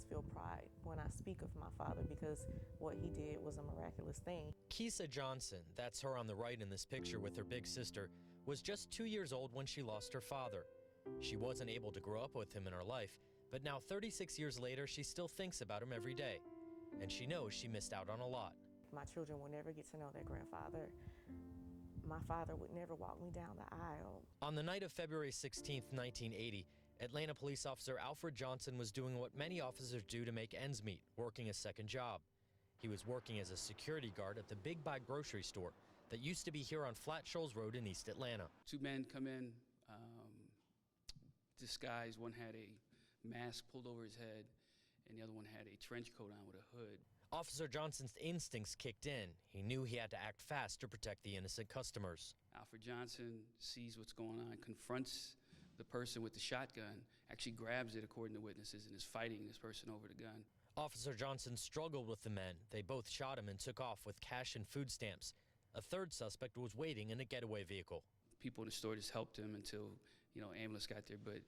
feel pride when I speak of my father because what he did was a miraculous thing. Kisa Johnson, that's her on the right in this picture with her big sister, was just 2 years old when she lost her father. She wasn't able to grow up with him in her life, but now 36 years later, she still thinks about him every day. And she knows she missed out on a lot. My children will never get to know their grandfather. My father would never walk me down the aisle. On the night of February 16, 1980, Atlanta police officer Alfred Johnson was doing what many officers do to make ends meet, working a second job. He was working as a security guard at the Big Buy grocery store that used to be here on Flat Shoals Road in East Atlanta. Two men come in, disguised. One had a mask pulled over his head, and the other one had a trench coat on with a hood. Officer Johnson's instincts kicked in. He knew he had to act fast to protect the innocent customers. Alfred Johnson sees what's going on, confronts the person with the shotgun, actually grabs it according to witnesses, and is fighting this person over the gun. Officer Johnson struggled with the men. They both shot him and took off with cash and food stamps. A third suspect was waiting in a getaway vehicle. People in the store just helped him until, ambulance got there, but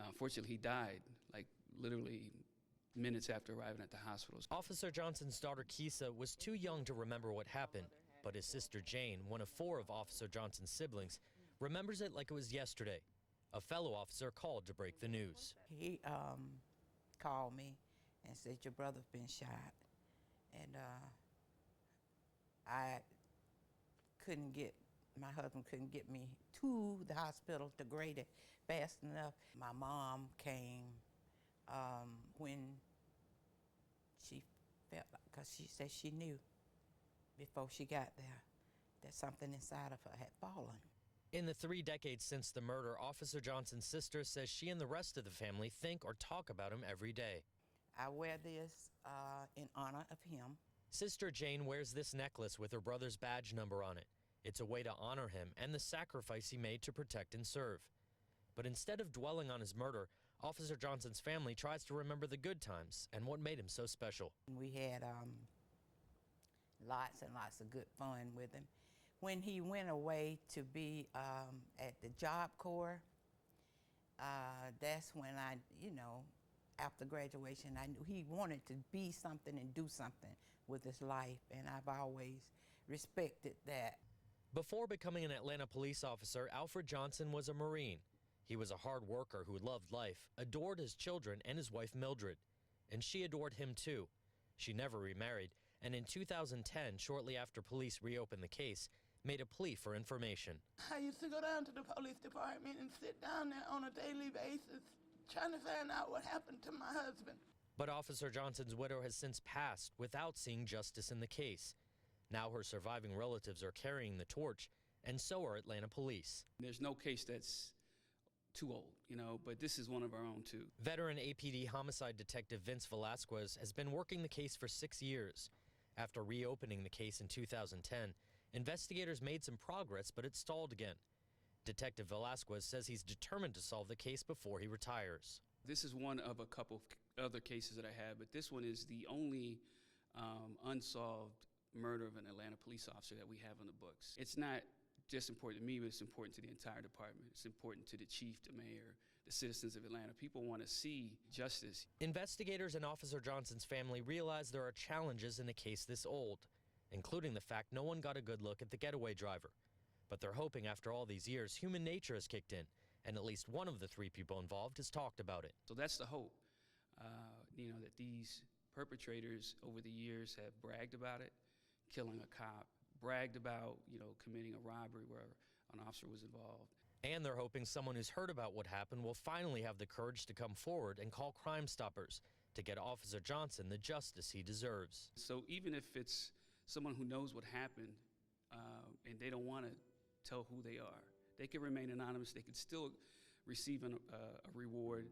unfortunately he died, like literally minutes after arriving at the hospital. Officer Johnson's daughter Kisa was too young to remember what happened, but his sister Jane, one of 4 of Officer Johnson's siblings, remembers it like it was yesterday. A fellow officer called to break the news. He called me and said, "Your brother's been shot." And my husband couldn't get me to the hospital to Grady fast enough. My mom came when she felt, because she said she knew before she got there that something inside of her had fallen. In the 3 decades since the murder, Officer Johnson's sister says she and the rest of the family think or talk about him every day. I wear this in honor of him. Sister Jane wears this necklace with her brother's badge number on it. It's a way to honor him and the sacrifice he made to protect and serve. But instead of dwelling on his murder, Officer Johnson's family tries to remember the good times and what made him so special. We had lots and lots of good fun with him. When he went away to be at the Job Corps, that's when after graduation, I knew he wanted to be something and do something with his life, and I've always respected that. Before becoming an Atlanta police officer, Alfred Johnson was a Marine. He was a hard worker who loved life, adored his children and his wife Mildred. And she adored him too. She never remarried, and in 2010, shortly after police reopened the case, made a plea for information. I used to go down to the police department and sit down there on a daily basis, trying to find out what happened to my husband. But Officer Johnson's widow has since passed without seeing justice in the case. Now her surviving relatives are carrying the torch, and so are Atlanta police. There's no case that's too old, but this is one of our own too. Veteran APD homicide detective Vince Velasquez has been working the case for 6 years. After reopening the case in 2010, investigators made some progress, but it stalled again. Detective Velasquez says he's determined to solve the case before he retires. This is one of a couple of other cases that I have, but this one is the only unsolved murder of an Atlanta police officer that we have on the books. It's not just important to me, but it's important to the entire department. It's important to the chief, the mayor, the citizens of Atlanta. People want to see justice. Investigators and Officer Johnson's family realize there are challenges in a case this old, including the fact no one got a good look at the getaway driver. But they're hoping after all these years, human nature has kicked in, and at least one of the 3 people involved has talked about it. So that's the hope, that these perpetrators over the years have bragged about it, killing a cop, bragged about, committing a robbery where an officer was involved. And they're hoping someone who's heard about what happened will finally have the courage to come forward and call Crime Stoppers to get Officer Johnson the justice he deserves. So even if it's someone who knows what happened and they don't want to tell who they are, they can remain anonymous. They can still receive a reward,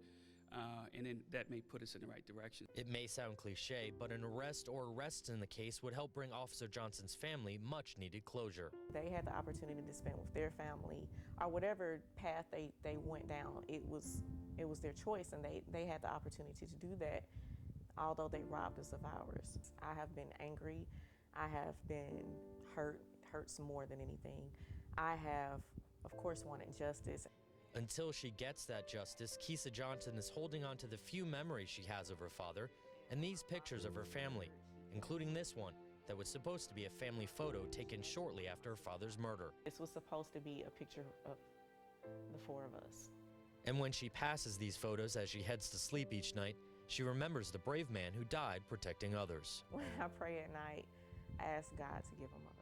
and then that may put us in the right direction. It may sound cliche, but an arrest or arrests in the case would help bring Officer Johnson's family much-needed closure. They had the opportunity to spend with their family, or whatever path they went down. It was their choice, and they had the opportunity to do that, although they robbed us of ours. I have been angry. I have been hurt. Hurts more than anything. I have, of course, wanted justice. Until she gets that justice, Keisa Johnson is holding on to the few memories she has of her father and these pictures of her family, including this one that was supposed to be a family photo taken shortly after her father's murder. This was supposed to be a picture of the four of us. And when she passes these photos as she heads to sleep each night, she remembers the brave man who died protecting others. When I pray at night, I ask God to give him a